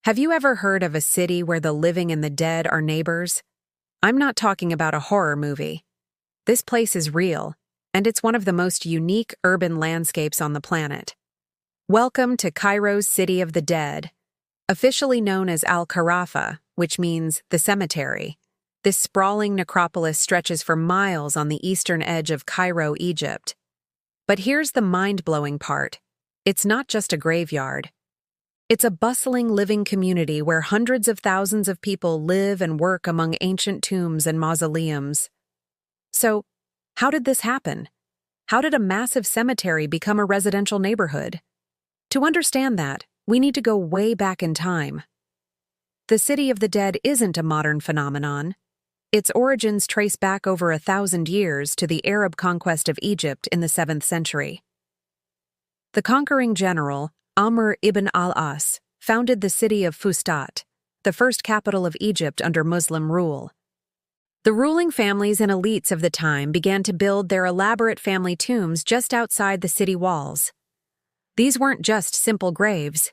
Have you ever heard of a city where the living and the dead are neighbors? I'm not talking about a horror movie. This place is real, and it's one of the most unique urban landscapes on the planet. Welcome to Cairo's City of the Dead, officially known as Al-Kharafa, which means the cemetery. This sprawling necropolis stretches for miles on the eastern edge of Cairo, Egypt. But here's the mind-blowing part. It's not just a graveyard. It's a bustling living community where hundreds of thousands of people live and work among ancient tombs and mausoleums. So, how did this happen? How did a massive cemetery become a residential neighborhood? To understand that, we need to go way back in time. The City of the Dead isn't a modern phenomenon. Its origins trace back over 1,000 years to the Arab conquest of Egypt in the 7th century. The conquering general, Amr ibn al-As, founded the city of Fustat, the first capital of Egypt under Muslim rule. The ruling families and elites of the time began to build their elaborate family tombs just outside the city walls. These weren't just simple graves.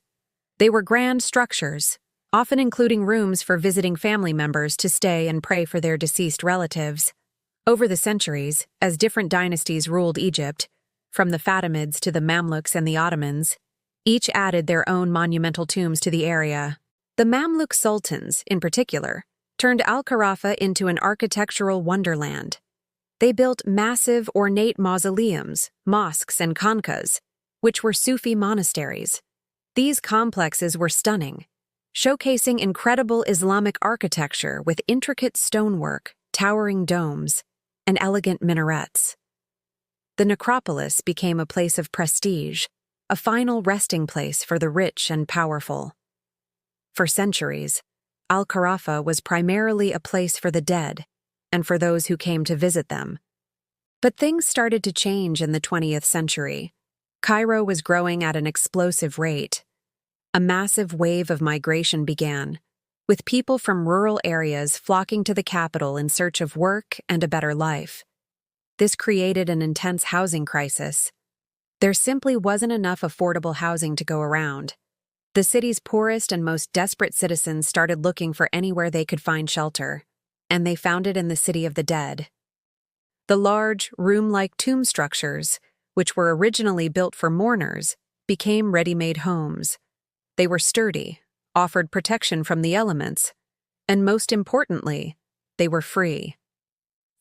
They were grand structures, often including rooms for visiting family members to stay and pray for their deceased relatives. Over the centuries, as different dynasties ruled Egypt, from the Fatimids to the Mamluks and the Ottomans, each added their own monumental tombs to the area. The Mamluk sultans, in particular, turned Al-Kharafa into an architectural wonderland. They built massive, ornate mausoleums, mosques, and khanqahs, which were Sufi monasteries. These complexes were stunning, showcasing incredible Islamic architecture with intricate stonework, towering domes, and elegant minarets. The necropolis became a place of prestige, a final resting place for the rich and powerful. For centuries, Al-Kharafa was primarily a place for the dead and for those who came to visit them. But things started to change in the 20th century. Cairo was growing at an explosive rate. A massive wave of migration began, with people from rural areas flocking to the capital in search of work and a better life. This created an intense housing crisis. There simply wasn't enough affordable housing to go around. The city's poorest and most desperate citizens started looking for anywhere they could find shelter, and they found it in the City of the Dead. The large, room-like tomb structures, which were originally built for mourners, became ready-made homes. They were sturdy, offered protection from the elements, and most importantly, they were free.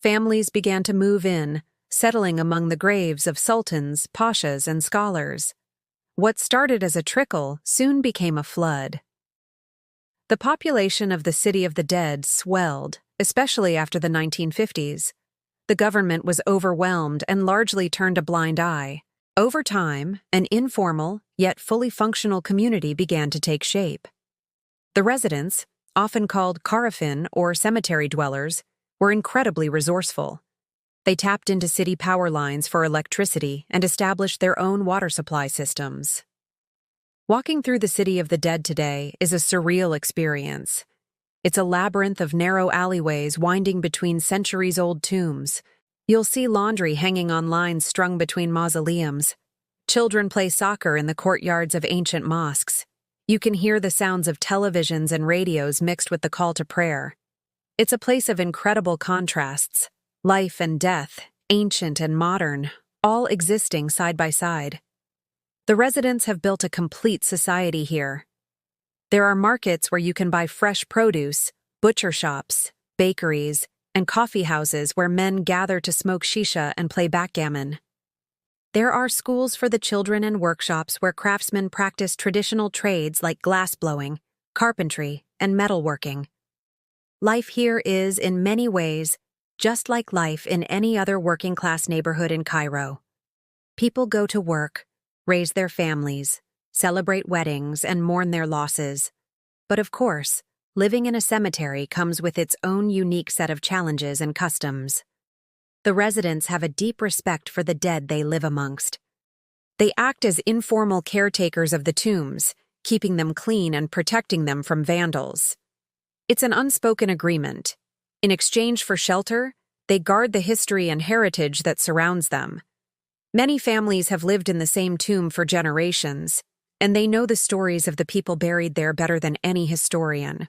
Families began to move in, settling among the graves of sultans, pashas, and scholars. What started as a trickle soon became a flood. The population of the City of the Dead swelled, especially after the 1950s. The government was overwhelmed and largely turned a blind eye. Over time, an informal, yet fully functional community began to take shape. The residents, often called Karafin or cemetery dwellers, were incredibly resourceful. They tapped into city power lines for electricity and established their own water supply systems. Walking through the City of the Dead today is a surreal experience. It's a labyrinth of narrow alleyways winding between centuries-old tombs. You'll see laundry hanging on lines strung between mausoleums. Children play soccer in the courtyards of ancient mosques. You can hear the sounds of televisions and radios mixed with the call to prayer. It's a place of incredible contrasts. Life and death, ancient and modern, all existing side by side. The residents have built a complete society here. There are markets where you can buy fresh produce, butcher shops, bakeries, and coffee houses where men gather to smoke shisha and play backgammon. There are schools for the children and workshops where craftsmen practice traditional trades like glassblowing, carpentry, and metalworking. Life here is, in many ways, just like life in any other working-class neighborhood in Cairo. People go to work, raise their families, celebrate weddings, and mourn their losses. But of course, living in a cemetery comes with its own unique set of challenges and customs. The residents have a deep respect for the dead they live amongst. They act as informal caretakers of the tombs, keeping them clean and protecting them from vandals. It's an unspoken agreement. In exchange for shelter, they guard the history and heritage that surrounds them. Many families have lived in the same tomb for generations, and they know the stories of the people buried there better than any historian.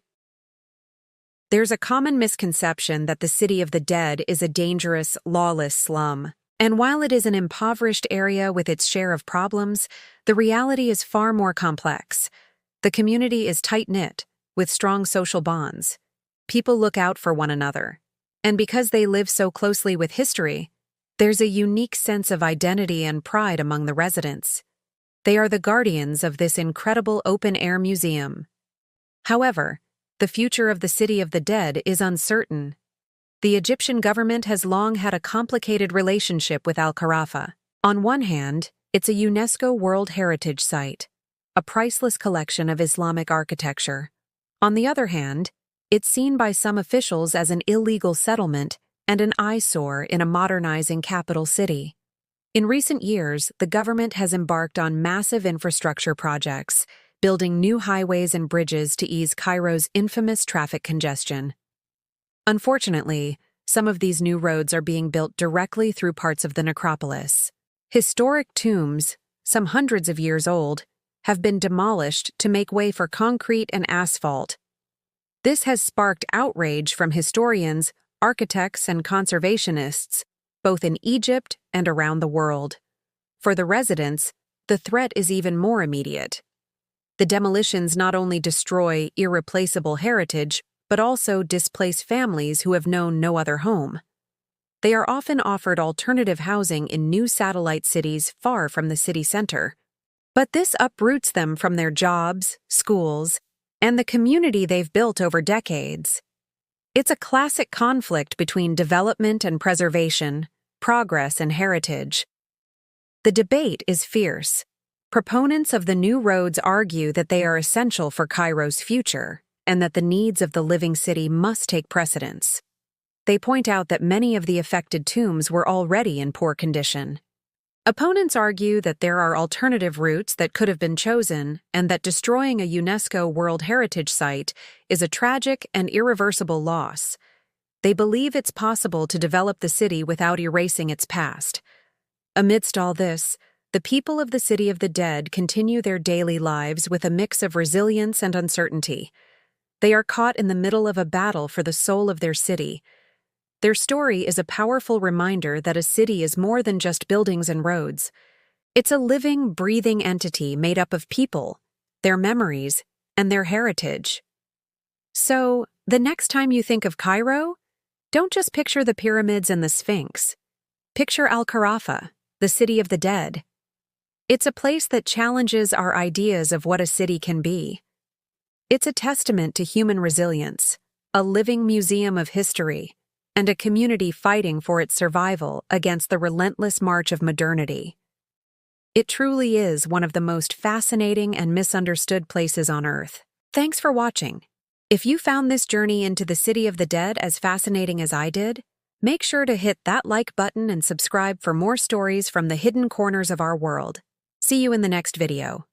There's a common misconception that the City of the Dead is a dangerous, lawless slum. And while it is an impoverished area with its share of problems, the reality is far more complex. The community is tight-knit, with strong social bonds. People look out for one another. And because they live so closely with history, there's a unique sense of identity and pride among the residents. They are the guardians of this incredible open-air museum. However, the future of the City of the Dead is uncertain. The Egyptian government has long had a complicated relationship with Al-Kharafa. On one hand, it's a UNESCO World Heritage Site, a priceless collection of Islamic architecture. On the other hand, it's seen by some officials as an illegal settlement and an eyesore in a modernizing capital city. In recent years, the government has embarked on massive infrastructure projects, building new highways and bridges to ease Cairo's infamous traffic congestion. Unfortunately, some of these new roads are being built directly through parts of the necropolis. Historic tombs, some hundreds of years old, have been demolished to make way for concrete and asphalt. This has sparked outrage from historians, architects, and conservationists, both in Egypt and around the world. For the residents, the threat is even more immediate. The demolitions not only destroy irreplaceable heritage, but also displace families who have known no other home. They are often offered alternative housing in new satellite cities far from the city center. But this uproots them from their jobs, schools, and the community they've built over decades. It's a classic conflict between development and preservation, progress and heritage. The debate is fierce. Proponents of the new roads argue that they are essential for Cairo's future, and that the needs of the living city must take precedence. They point out that many of the affected tombs were already in poor condition. Opponents argue that there are alternative routes that could have been chosen, and that destroying a UNESCO World Heritage Site is a tragic and irreversible loss. They believe it's possible to develop the city without erasing its past. Amidst all this, the people of the City of the Dead continue their daily lives with a mix of resilience and uncertainty. They are caught in the middle of a battle for the soul of their city. Their story is a powerful reminder that a city is more than just buildings and roads. It's a living, breathing entity made up of people, their memories, and their heritage. So, the next time you think of Cairo, don't just picture the pyramids and the Sphinx. Picture Al-Kharafa, the City of the Dead. It's a place that challenges our ideas of what a city can be. It's a testament to human resilience, a living museum of history, and a community fighting for its survival against the relentless march of modernity. It truly is one of the most fascinating and misunderstood places on Earth. Thanks for watching. If you found this journey into the City of the Dead as fascinating as I did, make sure to hit that like button and subscribe for more stories from the hidden corners of our world. See you in the next video.